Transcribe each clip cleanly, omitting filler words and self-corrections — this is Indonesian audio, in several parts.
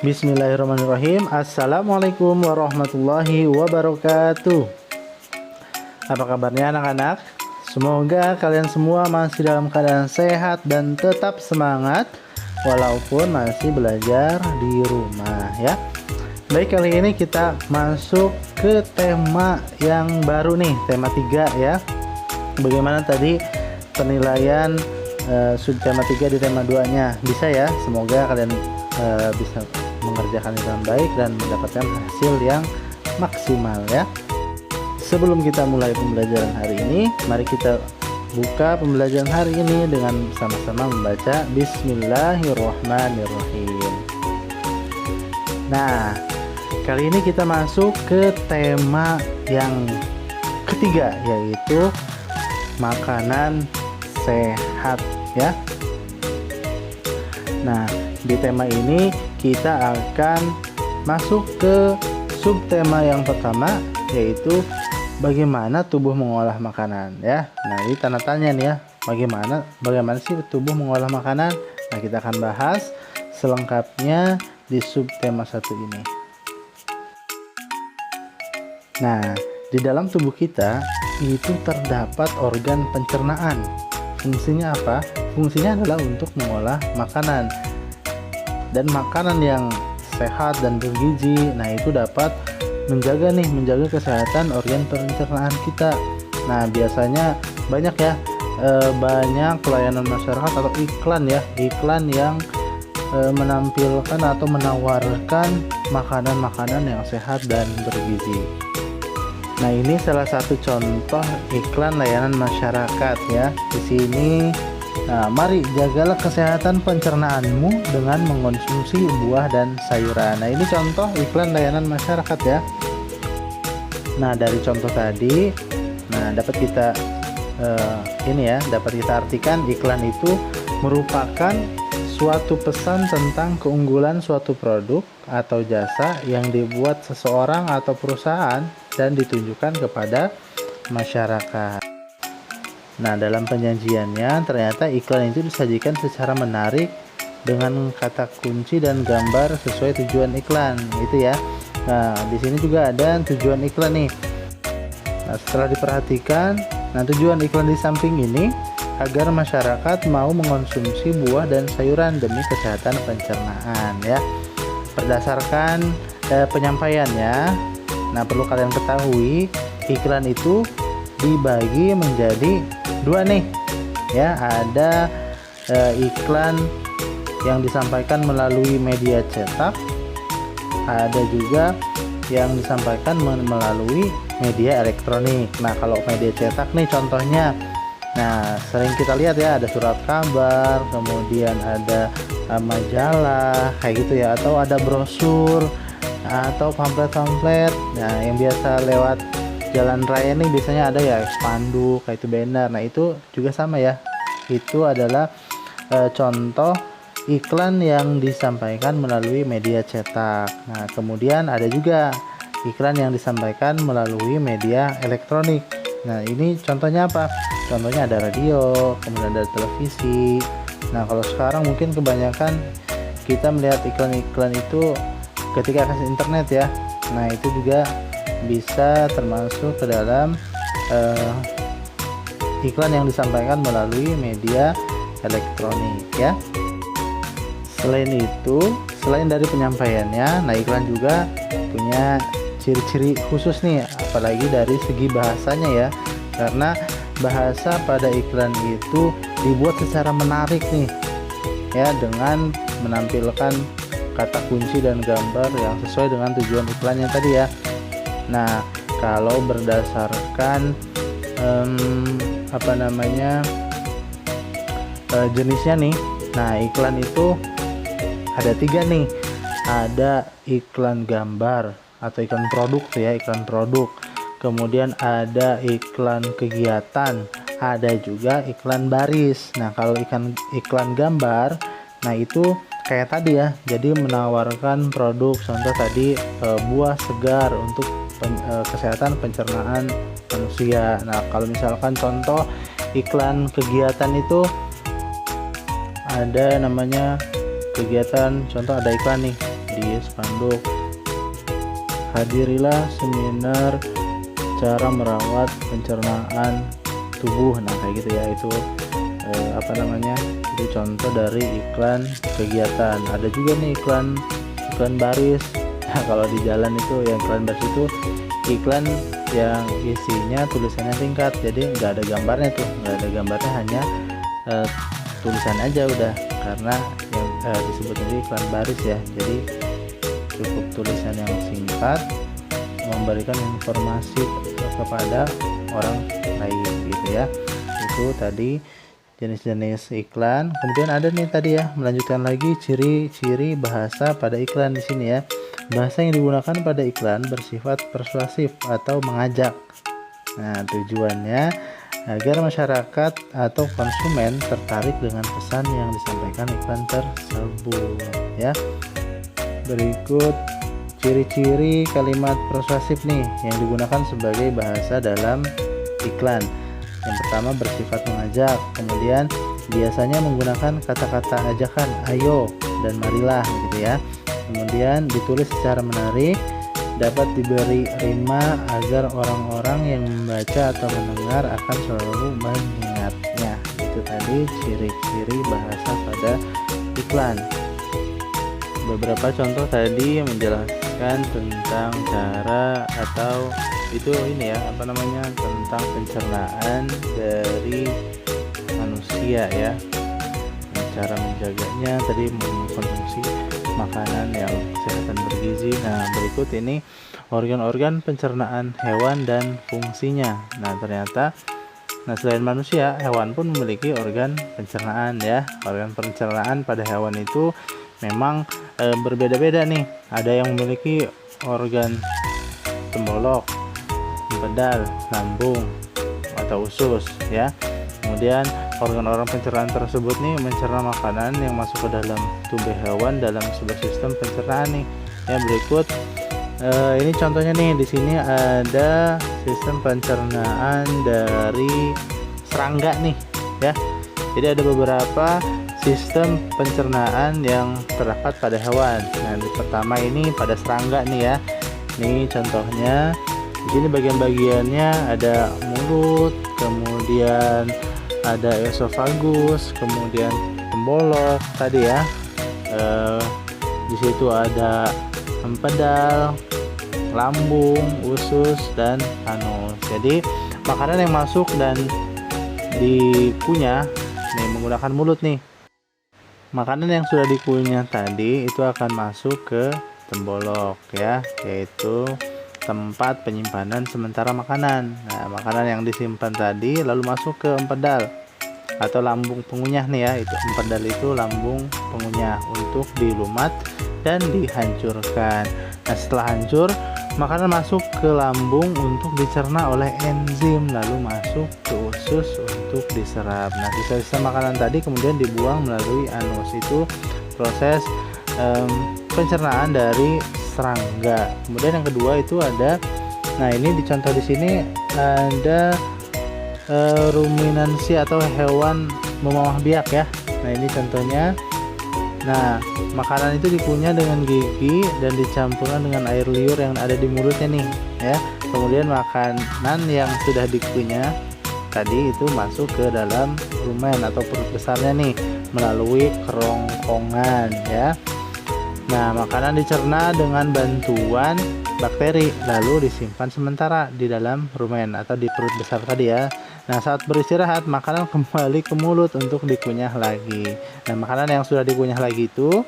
Bismillahirrahmanirrahim. Assalamualaikum warahmatullahi wabarakatuh. Apa kabarnya anak-anak? Semoga kalian semua masih dalam keadaan sehat dan tetap semangat walaupun masih belajar di rumah ya. Baik, kali ini kita masuk ke tema yang baru nih, tema 3 ya. Bagaimana tadi penilaian subtema 3 di tema 2-nya? Bisa ya? Semoga kalian bisa mengerjakan dengan baik dan mendapatkan hasil yang maksimal ya. Sebelum kita mulai pembelajaran hari ini, mari kita buka pembelajaran hari ini dengan sama-sama membaca Bismillahirrahmanirrahim. Nah, kali ini kita masuk ke tema yang ketiga, yaitu makanan sehat ya. Nah, di tema ini kita akan masuk ke subtema yang pertama, yaitu bagaimana tubuh mengolah makanan ya. Nah, ini tanda tanya nih ya, bagaimana sih tubuh mengolah makanan. Nah, kita akan bahas selengkapnya di subtema 1 ini. Nah, di dalam tubuh kita itu terdapat organ pencernaan. Fungsinya apa? Fungsinya adalah untuk mengolah makanan. Dan makanan yang sehat dan bergizi, nah itu dapat menjaga kesehatan organ pencernaan kita. Nah, biasanya banyak ya, banyak pelayanan masyarakat atau iklan yang menampilkan atau menawarkan makanan-makanan yang sehat dan bergizi. Nah, ini salah satu contoh iklan layanan masyarakat ya. Di sini, nah, mari jagalah kesehatan pencernaanmu dengan mengonsumsi buah dan sayuran. Nah, ini contoh iklan layanan masyarakat ya. Nah, dari contoh tadi, nah dapat kita artikan iklan itu merupakan suatu pesan tentang keunggulan suatu produk atau jasa yang dibuat seseorang atau perusahaan dan ditunjukkan kepada masyarakat. Nah, dalam penyajiannya ternyata iklan itu disajikan secara menarik dengan kata kunci dan gambar sesuai tujuan iklan, itu ya. Nah, di sini juga ada tujuan iklan nih. Nah, setelah diperhatikan, nah tujuan iklan di samping ini agar masyarakat mau mengkonsumsi buah dan sayuran demi kesehatan pencernaan ya. Berdasarkan penyampaiannya, nah perlu kalian ketahui iklan itu dibagi menjadi 2 nih ya. Ada iklan yang disampaikan melalui media cetak, ada juga yang disampaikan melalui media elektronik. Nah, kalau media cetak nih contohnya, nah sering kita lihat ya, ada surat kabar, kemudian ada majalah kayak gitu ya, atau ada brosur atau pamflet-pamflet. Nah, yang biasa lewat jalan raya nih biasanya ada ya spanduk kayak itu, banner. Nah, itu juga sama ya, itu adalah contoh iklan yang disampaikan melalui media cetak. Nah, kemudian ada juga iklan yang disampaikan melalui media elektronik. Nah, ini contohnya apa? Contohnya ada radio, kemudian ada televisi. Nah, kalau sekarang mungkin kebanyakan kita melihat iklan-iklan itu ketika akses internet ya. Nah, itu juga bisa termasuk ke dalam iklan yang disampaikan melalui media elektronik ya. Selain itu, selain dari penyampaiannya, nah iklan juga punya ciri-ciri khusus nih, apalagi dari segi bahasanya ya. Karena bahasa pada iklan itu dibuat secara menarik nih ya, dengan menampilkan kata kunci dan gambar yang sesuai dengan tujuan iklannya tadi ya. Nah, kalau berdasarkan jenisnya nih, nah iklan itu ada 3 nih. Ada iklan gambar atau iklan produk ya, iklan produk. Kemudian ada iklan kegiatan, ada juga iklan baris. Nah, kalau iklan gambar, nah itu kayak tadi ya, jadi menawarkan produk, contoh tadi buah segar untuk kesehatan pencernaan manusia. Nah, kalau misalkan contoh iklan kegiatan itu ada namanya kegiatan, contoh ada iklan nih, di spanduk. Hadirilah seminar cara merawat pencernaan tubuh. Nah kayak gitu ya, itu itu contoh dari iklan kegiatan. Ada juga nih iklan baris. Nah, kalau di jalan itu yang iklan baris itu iklan yang isinya tulisannya singkat, jadi nggak ada gambarnya tuh, hanya tulisan aja udah, karena yang disebut ini iklan baris ya. Jadi cukup tulisan yang singkat memberikan informasi kepada orang lain gitu ya. Itu tadi jenis-jenis iklan. Kemudian ada nih tadi ya, melanjutkan lagi ciri-ciri bahasa pada iklan di sini ya. Bahasa yang digunakan pada iklan bersifat persuasif atau mengajak. Nah, tujuannya agar masyarakat atau konsumen tertarik dengan pesan yang disampaikan iklan tersebut ya. Berikut ciri-ciri kalimat persuasif nih yang digunakan sebagai bahasa dalam iklan. Yang pertama bersifat mengajak, kemudian biasanya menggunakan kata-kata ajakan, ayo dan marilah gitu ya. Kemudian ditulis secara menarik, dapat diberi rima agar orang-orang yang membaca atau mendengar akan selalu mengingatnya. Itu tadi ciri-ciri bahasa pada iklan. Beberapa contoh tadi menjelaskan tentang cara atau itu ini ya tentang pencernaan dari manusia ya, cara menjaganya tadi mengkonsumsi makanan yang sehat dan bergizi. Nah berikut ini organ-organ pencernaan hewan dan fungsinya. Nah ternyata selain manusia, hewan pun memiliki organ pencernaan ya. Organ pencernaan pada hewan itu memang berbeda-beda nih. Ada yang memiliki organ tembolok, pedal, lambung atau usus ya. Kemudian organ-organ pencernaan tersebut nih mencerna makanan yang masuk ke dalam tubuh hewan dalam sebuah sistem pencernaan nih. Ya berikut ini contohnya nih, di sini ada sistem pencernaan dari serangga nih ya. Jadi ada beberapa sistem pencernaan yang terdapat pada hewan. Nah, di pertama ini pada serangga nih ya. Ini contohnya. Di sini bagian-bagiannya ada mulut, kemudian ada esofagus, kemudian tembolok tadi ya. Di situ ada empedal, lambung, usus, dan anus. Jadi makanan yang masuk dan dikunyah nih menggunakan mulut nih. Makanan yang sudah dikunyah tadi itu akan masuk ke tembolok ya, yaitu tempat penyimpanan sementara makanan. Nah, makanan yang disimpan tadi lalu masuk ke empedal atau lambung pengunyah nih ya. Itu empedal itu lambung pengunyah untuk dilumat dan dihancurkan. Nah, setelah hancur, makanan masuk ke lambung untuk dicerna oleh enzim, lalu masuk ke usus untuk diserap. Nah, sisa-sisa makanan tadi kemudian dibuang melalui anus. Itu proses pencernaan dari serangga. Kemudian yang kedua itu ada, nah ini dicontoh di sini ada ruminansi atau hewan memamah biak ya. Nah ini contohnya. Nah makanan itu dikunyah dengan gigi dan dicampurkan dengan air liur yang ada di mulutnya nih ya. Kemudian makanan yang sudah dikunyah tadi itu masuk ke dalam rumen atau perut besarnya nih melalui kerongkongan ya. Nah, makanan dicerna dengan bantuan bakteri lalu disimpan sementara di dalam rumen atau di perut besar tadi ya. Nah, saat beristirahat makanan kembali ke mulut untuk dikunyah lagi. Nah, makanan yang sudah dikunyah lagi itu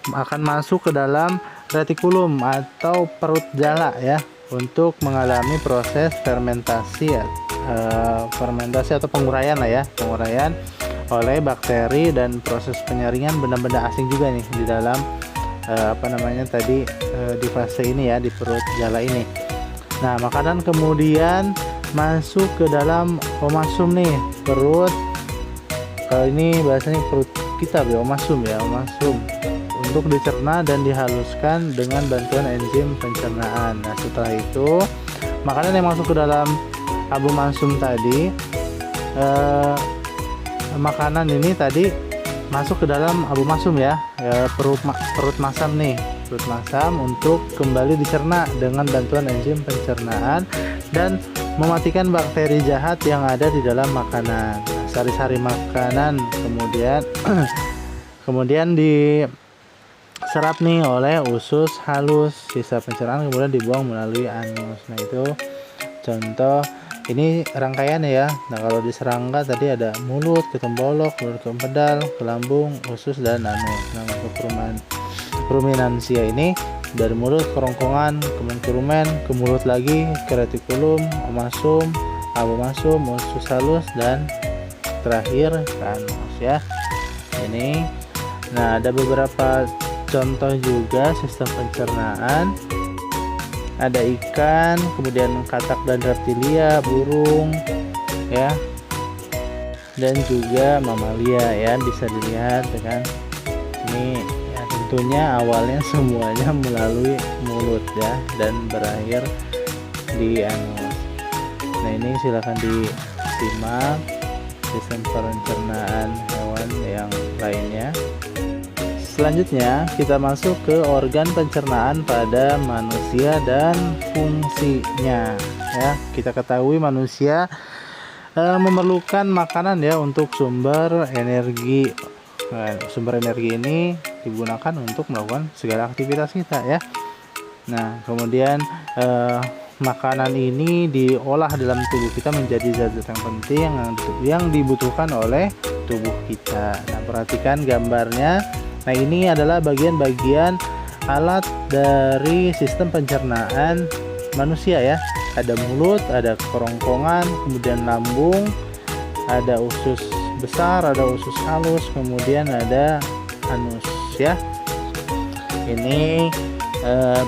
akan masuk ke dalam retikulum atau perut jala ya untuk mengalami proses fermentasi atau penguraian lah ya, penguraian oleh bakteri dan proses penyaringan benda-benda asing juga nih di dalam di fase ini ya, di perut jala ini. Nah, makanan kemudian masuk ke dalam omasum nih, perut. Kalau ini bahasanya perut kita ya, omasum untuk dicerna dan dihaluskan dengan bantuan enzim pencernaan. Nah, setelah itu makanan yang masuk ke dalam abomasum tadi, makanan ini tadi masuk ke dalam abomasum ya, perut masam nih. larut masam untuk kembali dicerna dengan bantuan enzim pencernaan dan mematikan bakteri jahat yang ada di dalam makanan. Nah, sari-sari makanan kemudian diserap nih oleh usus halus. Sisa pencernaan kemudian dibuang melalui anus. Nah, itu contoh. Ini rangkaian ya. Nah, kalau di serangga tadi ada mulut, ke tembolok, mulut ke empedal, ke lambung, usus, dan anus. Nah, untuk ruminansia ini dari mulut ke kerongkongan, kemudian ke rumen, ke mulut lagi, ke retikulum, omasum, abomasum, usus halus, dan terakhir ke anus ya. Ini. Nah, ada beberapa contoh juga sistem pencernaan. Ada ikan, kemudian katak dan reptilia, burung ya, dan juga mamalia ya, bisa dilihat kan. Ini ya, tentunya awalnya semuanya melalui mulut ya, dan berakhir di anus. Nah, ini silakan disimak sistem pencernaan hewan yang lainnya. Selanjutnya kita masuk ke organ pencernaan pada manusia dan fungsinya ya. Kita ketahui manusia memerlukan makanan ya untuk sumber energi. Nah, sumber energi ini digunakan untuk melakukan segala aktivitas kita ya. Nah, kemudian makanan ini diolah dalam tubuh kita menjadi zat-zat yang penting yang dibutuhkan oleh tubuh kita. Nah, perhatikan gambarnya. Nah, ini adalah bagian-bagian alat dari sistem pencernaan manusia ya. Ada mulut, ada kerongkongan, kemudian lambung, ada usus besar, ada usus halus, kemudian ada anus ya. Ini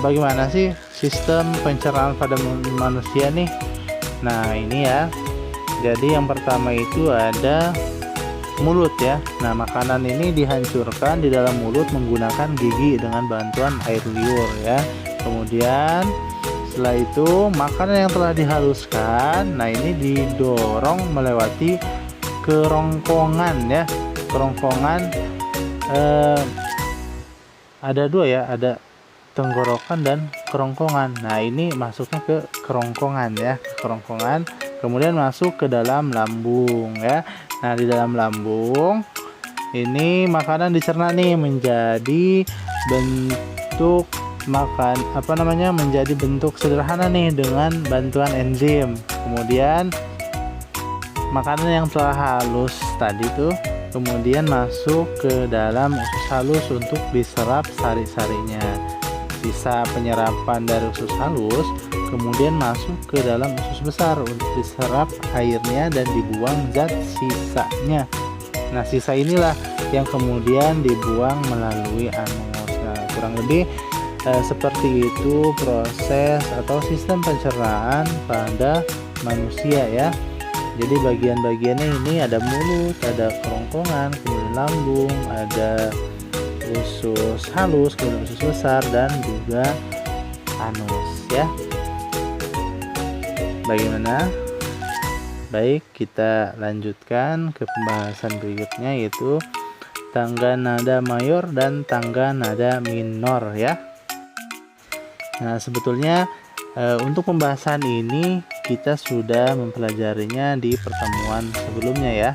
bagaimana sih sistem pencernaan pada manusia nih? Nah, ini ya. Jadi yang pertama itu ada mulut ya. Nah, makanan ini dihancurkan di dalam mulut menggunakan gigi dengan bantuan air liur ya. Kemudian setelah itu makanan yang telah dihaluskan, nah ini didorong melewati kerongkongan ya. Kerongkongan ada dua ya, ada tenggorokan dan kerongkongan. Nah, ini masuknya ke kerongkongan ya, kerongkongan, kemudian masuk ke dalam lambung ya. Nah, di dalam lambung ini makanan dicerna nih menjadi bentuk menjadi bentuk sederhana nih dengan bantuan enzim. Kemudian makanan yang telah halus tadi tuh kemudian masuk ke dalam usus halus untuk diserap sari-sarinya. Sisa penyerapan dari usus halus kemudian masuk ke dalam usus besar untuk diserap airnya dan dibuang zat sisanya. Nah, sisa inilah yang kemudian dibuang melalui anus. Nah, kurang lebih seperti itu proses atau sistem pencernaan pada manusia ya. Jadi bagian-bagiannya ini ada mulut, ada kerongkongan, kemudian lambung, ada usus halus, kemudian usus besar, dan juga anus ya. Bagaimana? Baik, kita lanjutkan ke pembahasan berikutnya, yaitu tangga nada mayor dan tangga nada minor ya. Nah, sebetulnya untuk pembahasan ini kita sudah mempelajarinya di pertemuan sebelumnya ya.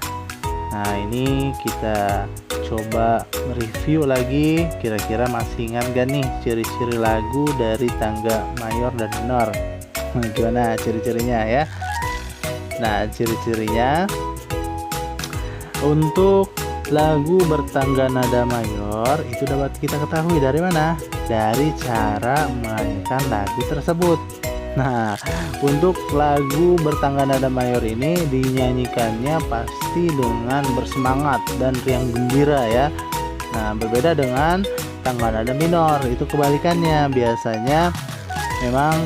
Nah, ini kita coba review lagi, kira-kira masih ingat gak nih ciri-ciri lagu dari tangga mayor dan minor? Gimana ciri-cirinya ya? Nah, ciri-cirinya untuk lagu bertangga nada mayor itu dapat kita ketahui dari mana? Dari cara memainkan lagu tersebut. Nah, untuk lagu bertangga nada mayor ini dinyanyikannya pasti dengan bersemangat dan riang gembira ya. Nah, berbeda dengan tangga nada minor, itu kebalikannya. Biasanya memang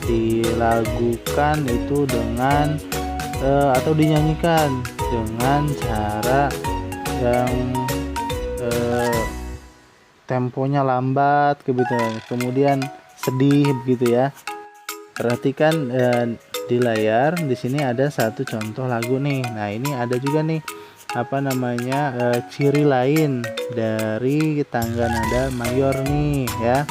dilagukan itu dengan atau dinyanyikan dengan cara yang temponya lambat kemudian sedih begitu ya. Perhatikan di layar di sini ada satu contoh lagu nih. Nah, ini ada juga nih ciri lain dari tangga nada mayor nih ya.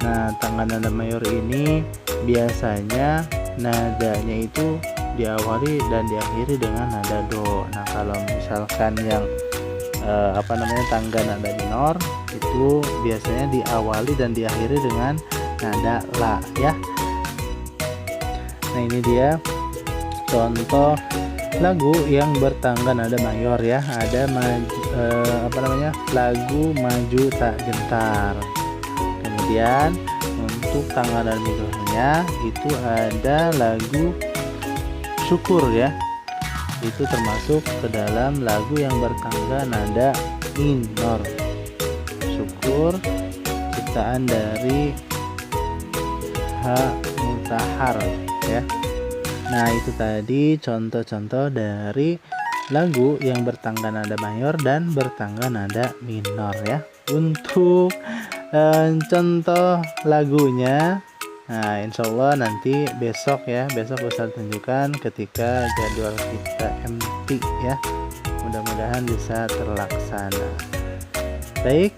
Nah, tangga nada mayor ini biasanya nadanya itu diawali dan diakhiri dengan nada do. Nah, kalau misalkan yang tangga nada minor itu biasanya diawali dan diakhiri dengan nada la ya. Nah, ini dia contoh lagu yang bertangga nada mayor ya. Ada lagu Maju Tak Gentar. Kemudian untuk tangga nada minornya itu ada lagu Syukur ya. Itu termasuk ke dalam lagu yang bertangga nada minor. Syukur ciptaan dari H. Mutahar ya. Nah, itu tadi contoh-contoh dari lagu yang bertangga nada mayor dan bertangga nada minor ya. Untuk contoh lagunya, nah insya Allah nanti besok Ustaz tunjukkan ketika jadwal kita MT ya. Mudah-mudahan bisa terlaksana. Baik,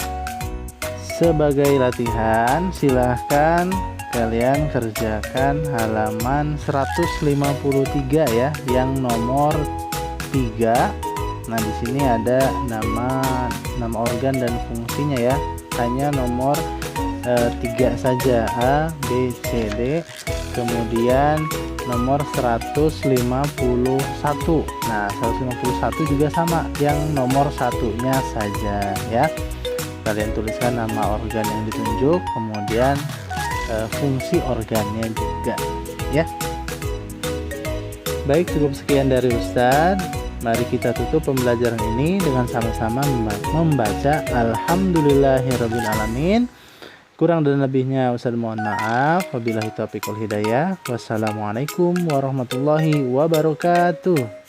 sebagai latihan silahkan kalian kerjakan halaman 153 ya, yang nomor 3. Nah, di sini ada nama organ dan fungsinya ya. Hanya nomor 3 saja, A, B, C, D. Kemudian nomor 151. Nah, 151 juga sama, yang nomor satunya saja ya. Kalian tuliskan nama organ yang ditunjuk, kemudian fungsi organnya juga ya. Baik, cukup sekian dari Ustadz. Mari kita tutup pembelajaran ini dengan sama-sama membaca Alhamdulillahirabbil alamin. Kurang dan lebihnya Ustadz mohon maaf. Wabillahi taufiq wal hidayah. Wassalamualaikum warahmatullahi wabarakatuh.